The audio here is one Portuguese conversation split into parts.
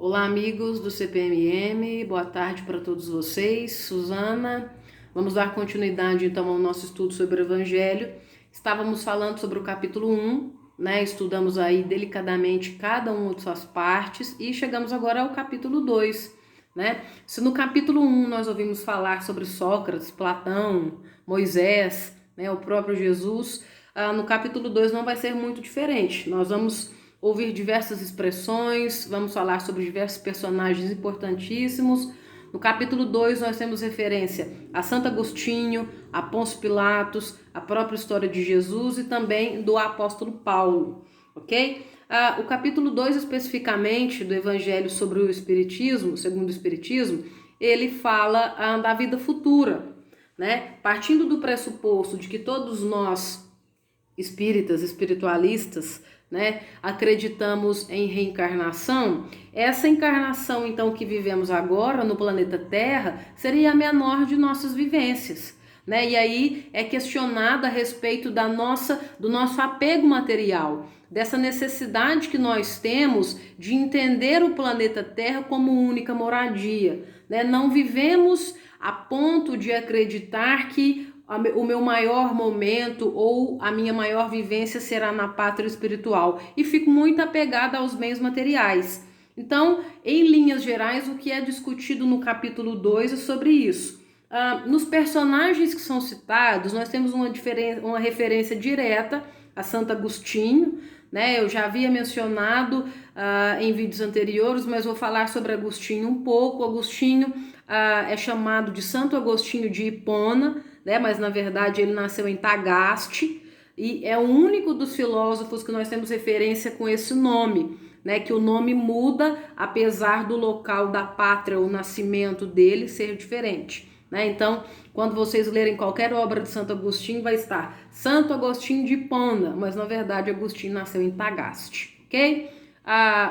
Olá, amigos do CPMM, boa tarde para todos vocês. Suzana, vamos dar continuidade então ao nosso estudo sobre o Evangelho. Estávamos falando sobre o capítulo 1, né? Estudamos aí delicadamente cada uma de suas partes e chegamos agora ao capítulo 2, né? Se no capítulo 1 nós ouvimos falar sobre Sócrates, Platão, Moisés, né, o próprio Jesus, no capítulo 2 não vai ser muito diferente. Nós vamos ouvir diversas expressões, vamos falar sobre diversos personagens importantíssimos. No capítulo 2 nós temos referência a Santo Agostinho, a Pôncio Pilatos, a própria história de Jesus e também do apóstolo Paulo, ok? O capítulo 2 especificamente do Evangelho sobre o Espiritismo, segundo o Espiritismo, ele fala da vida futura, né? Partindo do pressuposto de que todos nós, espíritas, espiritualistas, né, acreditamos em reencarnação, essa encarnação então que vivemos agora no planeta Terra seria a menor de nossas vivências, né? E aí é questionado a respeito do nosso apego material, dessa necessidade que nós temos de entender o planeta Terra como única moradia, né? Não vivemos a ponto de acreditar que o meu maior momento ou a minha maior vivência será na pátria espiritual e fico muito apegada aos bens materiais. Então, em linhas gerais, o que é discutido no capítulo 2 é sobre isso. Nos personagens que são citados, nós temos uma referência direta a Santo Agostinho, né? Eu já havia mencionado em vídeos anteriores, mas vou falar sobre Agostinho um pouco. Agostinho é chamado de Santo Agostinho de Hipona, né? Mas na verdade ele nasceu em Tagaste e é o único dos filósofos que nós temos referência com esse nome, né? Que o nome muda apesar do local da pátria, o nascimento dele ser diferente, né? Então, quando vocês lerem qualquer obra de Santo Agostinho, vai estar Santo Agostinho de Hipona, mas na verdade Agostinho nasceu em Tagaste, ok?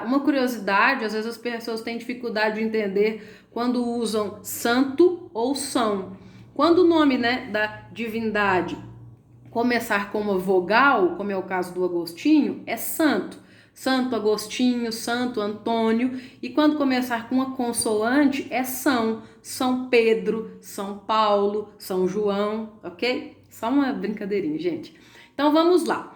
Uma curiosidade, às vezes as pessoas têm dificuldade de entender quando usam santo ou são. Quando o nome, né, da divindade começar com uma vogal, como é o caso do Agostinho, é santo. Santo Agostinho, Santo Antônio, e quando começar com uma consoante é São Pedro, São Paulo, São João, ok? Só uma brincadeirinha, gente. Então vamos lá.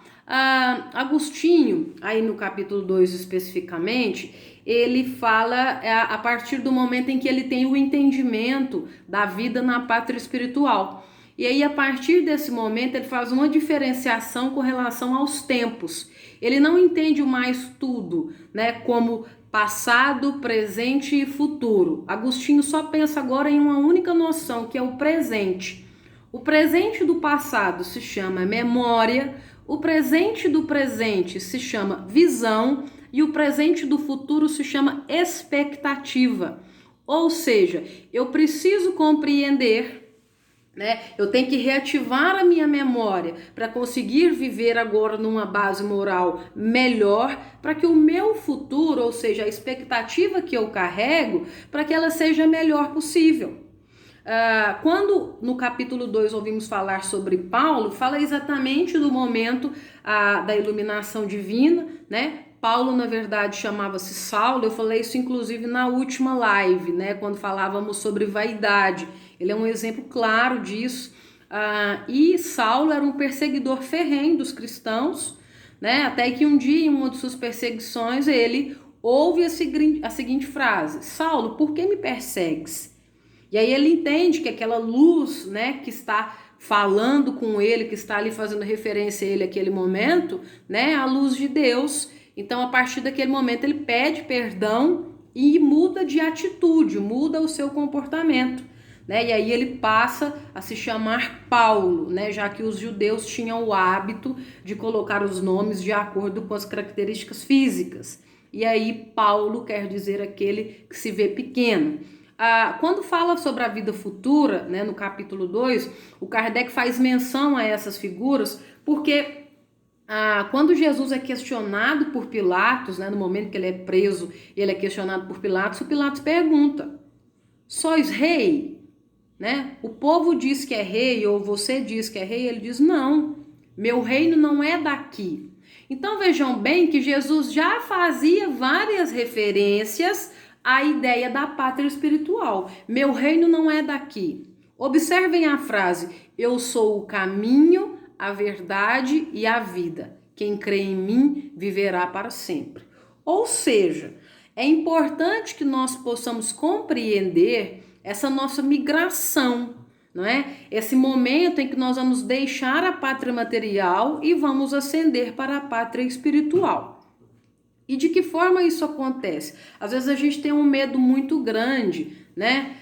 Agostinho, aí no capítulo 2 especificamente, ele fala a partir do momento em que ele tem o entendimento da vida na pátria espiritual. E aí, a partir desse momento, ele faz uma diferenciação com relação aos tempos. Ele não entende mais tudo, né, como passado, presente e futuro. Agostinho só pensa agora em uma única noção, que é o presente. O presente do passado se chama memória, o presente do presente se chama visão e o presente do futuro se chama expectativa. Ou seja, eu preciso compreender, né? Eu tenho que reativar a minha memória para conseguir viver agora numa base moral melhor, para que o meu futuro, ou seja, a expectativa que eu carrego, para que ela seja a melhor possível. Quando no capítulo 2 ouvimos falar sobre Paulo, fala exatamente do momento da iluminação divina, né? Paulo, na verdade, chamava-se Saulo. Eu falei isso, inclusive, na última live, né? Quando falávamos sobre vaidade. Ele é um exemplo claro disso. E Saulo era um perseguidor ferrenho dos cristãos, né? Até que um dia, em uma de suas perseguições, ele ouve a seguinte frase: Saulo, por que me persegues? E aí ele entende que aquela luz, né, que está falando com ele, que está ali fazendo referência a ele naquele momento, né, é a luz de Deus. Então, a partir daquele momento, ele pede perdão e muda de atitude, muda o seu comportamento, né? E aí ele passa a se chamar Paulo, né? Já que os judeus tinham o hábito de colocar os nomes de acordo com as características físicas. E aí Paulo quer dizer aquele que se vê pequeno. Quando fala sobre a vida futura, né, no capítulo 2, o Kardec faz menção a essas figuras, porque quando Jesus é questionado por Pilatos, né, no momento que ele é preso, ele é questionado por Pilatos, o Pilatos pergunta: sois rei? Né? O povo diz que é rei, ou você diz que é rei, ele diz: não, meu reino não é daqui. Então vejam bem que Jesus já fazia várias referências a ideia da pátria espiritual. Meu reino não é daqui. Observem a frase: eu sou o caminho, a verdade e a vida. Quem crê em mim viverá para sempre. Ou seja, é importante que nós possamos compreender essa nossa migração, não é? Esse momento em que nós vamos deixar a pátria material e vamos ascender para a pátria espiritual. E de que forma isso acontece? Às vezes a gente tem um medo muito grande, né?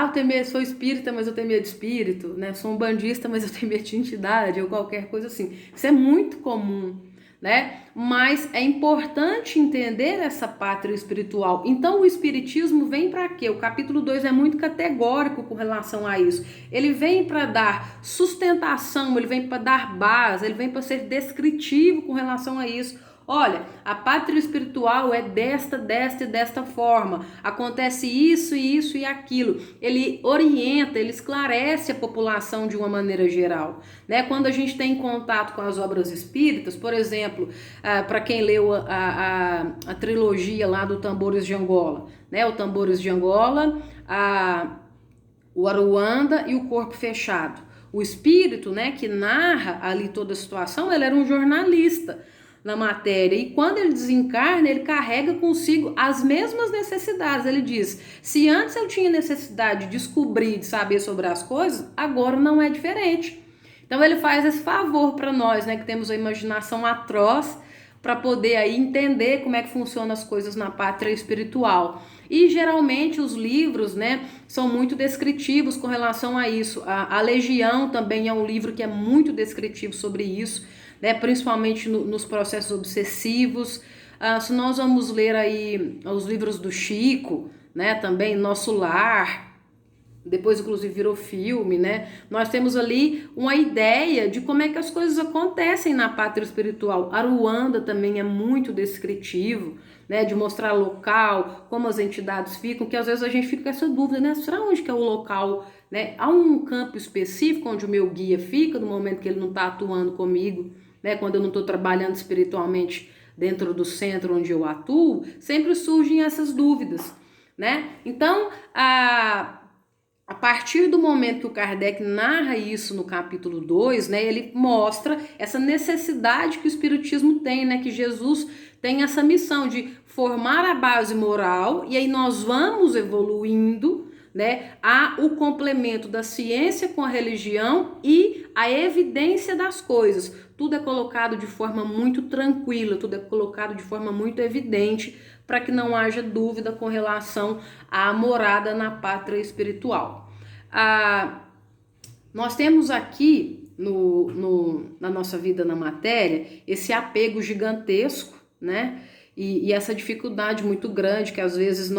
Eu tenho medo, sou espírita, mas eu tenho medo de espírito, né? Sou um bandista, mas eu tenho medo de entidade, ou qualquer coisa assim. Isso é muito comum, né? Mas é importante entender essa pátria espiritual. Então o espiritismo vem para quê? O capítulo 2 é muito categórico com relação a isso. Ele vem para dar sustentação, ele vem para dar base, ele vem para ser descritivo com relação a isso. Olha, a pátria espiritual é desta e desta forma. Acontece isso e isso e aquilo. Ele orienta, ele esclarece a população de uma maneira geral, né? Quando a gente tem contato com as obras espíritas, por exemplo, para quem leu a trilogia lá do Tambores de Angola, né? O Tambores de Angola, o Aruanda e o Corpo Fechado. O espírito, né, que narra ali toda a situação, ele era um jornalista na matéria, e quando ele desencarna, ele carrega consigo as mesmas necessidades. Ele diz: se antes eu tinha necessidade de descobrir, de saber sobre as coisas, agora não é diferente. Então ele faz esse favor para nós, né, que temos a imaginação atroz, para poder aí entender como é que funcionam as coisas na pátria espiritual. E geralmente os livros, né, são muito descritivos com relação a isso. A Legião também é um livro que é muito descritivo sobre isso, né, principalmente nos processos obsessivos. Se nós vamos ler aí os livros do Chico, né, também Nosso Lar, depois inclusive virou filme, né, nós temos ali uma ideia de como é que as coisas acontecem na pátria espiritual. Aruanda também é muito descritivo, né, de mostrar local, como as entidades ficam, que às vezes a gente fica com essa dúvida, né, será onde que é o local, né? Há um campo específico onde o meu guia fica no momento que ele não está atuando comigo, né, quando eu não estou trabalhando espiritualmente dentro do centro onde eu atuo, sempre surgem essas dúvidas, né? Então, a partir do momento que o Kardec narra isso no capítulo 2, né, ele mostra essa necessidade que o espiritismo tem, né, que Jesus tem essa missão de formar a base moral, e aí nós vamos evoluindo, né, o complemento da ciência com a religião e a evidência das coisas. Tudo é colocado de forma muito tranquila, tudo é colocado de forma muito evidente, para que não haja dúvida com relação à morada na pátria espiritual. Nós temos aqui na nossa vida na matéria esse apego gigantesco, né, e essa dificuldade muito grande que às vezes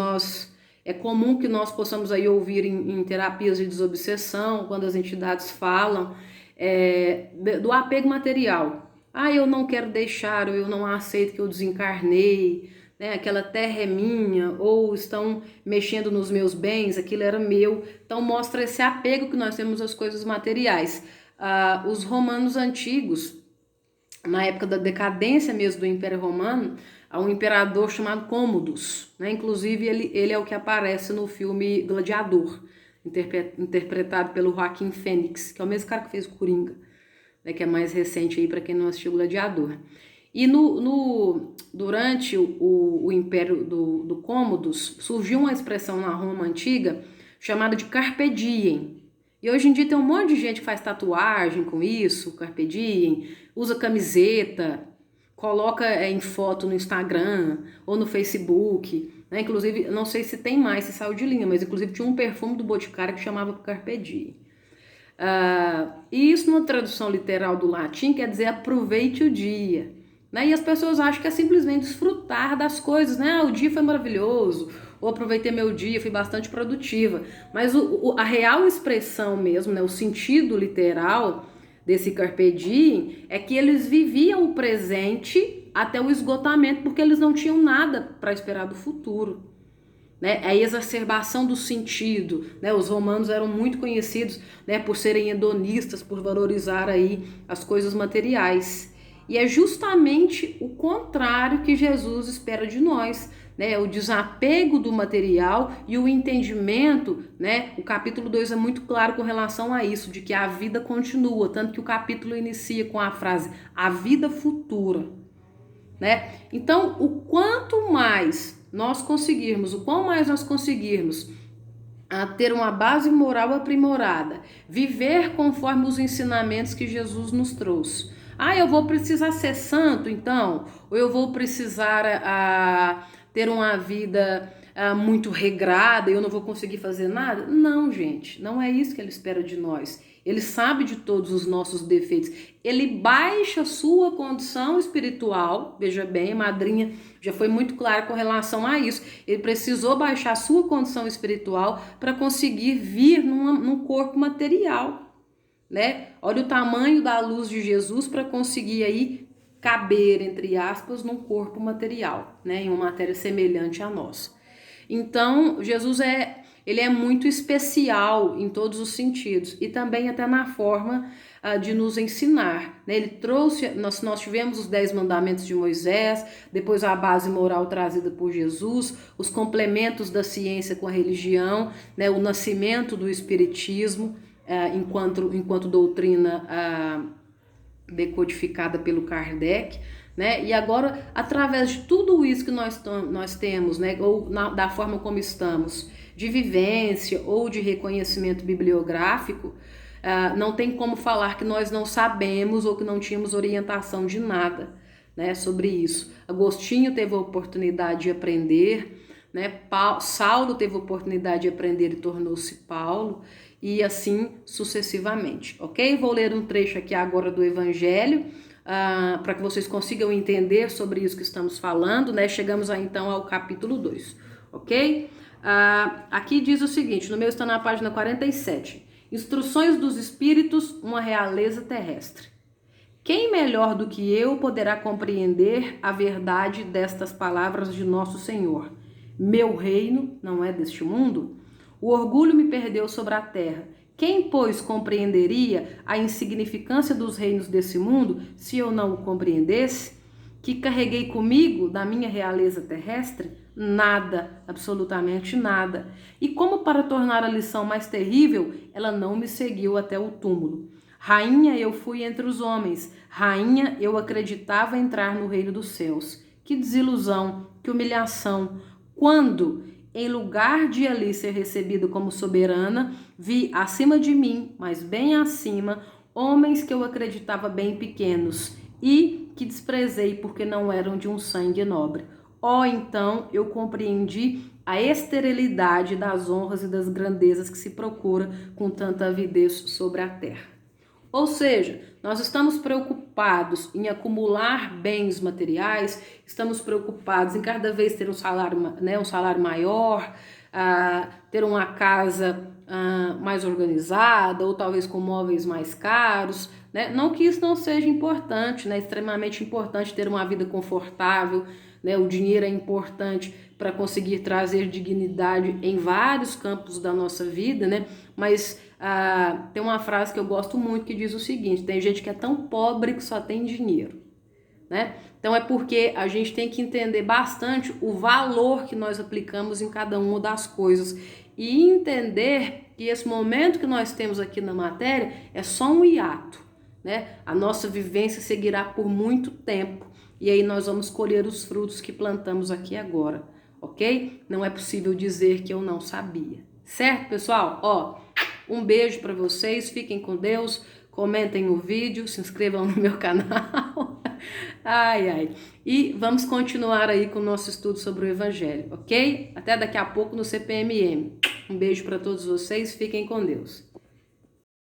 é comum que nós possamos aí ouvir em terapias de desobsessão, quando as entidades falam do apego material. Eu não quero deixar, ou eu não aceito que eu desencarnei, né? Aquela terra é minha, ou estão mexendo nos meus bens, aquilo era meu. Então mostra esse apego que nós temos às coisas materiais. Os romanos antigos, na época da decadência mesmo do Império Romano, há um imperador chamado Cômodos, né? Inclusive ele é o que aparece no filme Gladiador, interpretado pelo Joaquim Fênix, que é o mesmo cara que fez o Coringa, né? Que é mais recente aí para quem não assistiu Gladiador. E durante o Império do Cômodos, surgiu uma expressão na Roma antiga chamada de Carpe Diem. E hoje em dia tem um monte de gente que faz tatuagem com isso, Carpe Diem, usa camiseta, coloca em foto no Instagram ou no Facebook, né? Inclusive, não sei se tem mais, se saiu de linha, mas inclusive tinha um perfume do Boticário que chamava Carpe Diem. E isso, numa tradução literal do latim, quer dizer aproveite o dia, né? E as pessoas acham que é simplesmente desfrutar das coisas, né? O dia foi maravilhoso, ou aproveitei meu dia, fui bastante produtiva. Mas a real expressão mesmo, né? O sentido literal desse Carpe Diem é que eles viviam o presente até o esgotamento, porque eles não tinham nada para esperar do futuro, né? A exacerbação do sentido, né? Os romanos eram muito conhecidos, né, por serem hedonistas, por valorizar aí as coisas materiais. E é justamente o contrário que Jesus espera de nós, né? O desapego do material e o entendimento, né? O capítulo 2 é muito claro com relação a isso, de que a vida continua, tanto que o capítulo inicia com a frase, a vida futura, né? Então, o quanto mais nós conseguirmos, o quão mais nós conseguirmos a ter uma base moral aprimorada, viver conforme os ensinamentos que Jesus nos trouxe. Ah, eu vou precisar ser santo, então? Ou eu vou precisar ter uma vida muito regrada e eu não vou conseguir fazer nada? Não, gente, não é isso que ele espera de nós. Ele sabe de todos os nossos defeitos. Ele baixa a sua condição espiritual. Veja bem, a madrinha já foi muito clara com relação a isso. Ele precisou baixar a sua condição espiritual para conseguir vir num corpo material, né? Olha o tamanho da luz de Jesus para conseguir aí caber, entre aspas, num corpo material, né? Em uma matéria semelhante à nossa. Então, Jesus ele é muito especial em todos os sentidos e também até na forma de nos ensinar, né? Ele trouxe, nós tivemos os 10 mandamentos de Moisés, depois a base moral trazida por Jesus, os complementos da ciência com a religião, né? O nascimento do espiritismo enquanto doutrina decodificada pelo Kardec, né? E agora, através de tudo isso que nós temos, né? Ou da forma como estamos, de vivência ou de reconhecimento bibliográfico, não tem como falar que nós não sabemos ou que não tínhamos orientação de nada, né? Sobre isso. Agostinho teve a oportunidade de aprender, né? Saulo teve a oportunidade de aprender e tornou-se Paulo, e assim sucessivamente, ok? Vou ler um trecho aqui agora do Evangelho, para que vocês consigam entender sobre isso que estamos falando, né? Chegamos aí, então ao capítulo 2, ok? Aqui diz o seguinte, no meu está na página 47, Instruções dos Espíritos, uma realeza terrestre. Quem melhor do que eu poderá compreender a verdade destas palavras de nosso Senhor? Meu reino não é deste mundo? O orgulho me perdeu sobre a terra. Quem, pois, compreenderia a insignificância dos reinos desse mundo se eu não o compreendesse? Que carreguei comigo da minha realeza terrestre? Nada, absolutamente nada. E como para tornar a lição mais terrível, ela não me seguiu até o túmulo. Rainha eu fui entre os homens, rainha eu acreditava entrar no reino dos céus. Que desilusão, que humilhação! Quando, em lugar de ali ser recebido como soberana, vi acima de mim, mas bem acima, homens que eu acreditava bem pequenos e que desprezei porque não eram de um sangue nobre. Então eu compreendi a esterilidade das honras e das grandezas que se procura com tanta avidez sobre a terra. Ou seja, nós estamos preocupados em acumular bens materiais, estamos preocupados em cada vez ter um salário maior, ter uma casa mais organizada, ou talvez com móveis mais caros, né? Não que isso não seja importante, né? Extremamente importante ter uma vida confortável, né? O dinheiro é importante para conseguir trazer dignidade em vários campos da nossa vida, né? Mas tem uma frase que eu gosto muito que diz o seguinte: tem gente que é tão pobre que só tem dinheiro, né? Então é porque a gente tem que entender bastante o valor que nós aplicamos em cada uma das coisas e entender que esse momento que nós temos aqui na matéria é só um hiato, né? A nossa vivência seguirá por muito tempo e aí nós vamos colher os frutos que plantamos aqui agora, ok? Não é possível dizer que eu não sabia, certo, pessoal? Um beijo para vocês, fiquem com Deus, comentem o vídeo, se inscrevam no meu canal. E vamos continuar aí com o nosso estudo sobre o Evangelho, ok? Até daqui a pouco no CPMM. Um beijo para todos vocês, fiquem com Deus.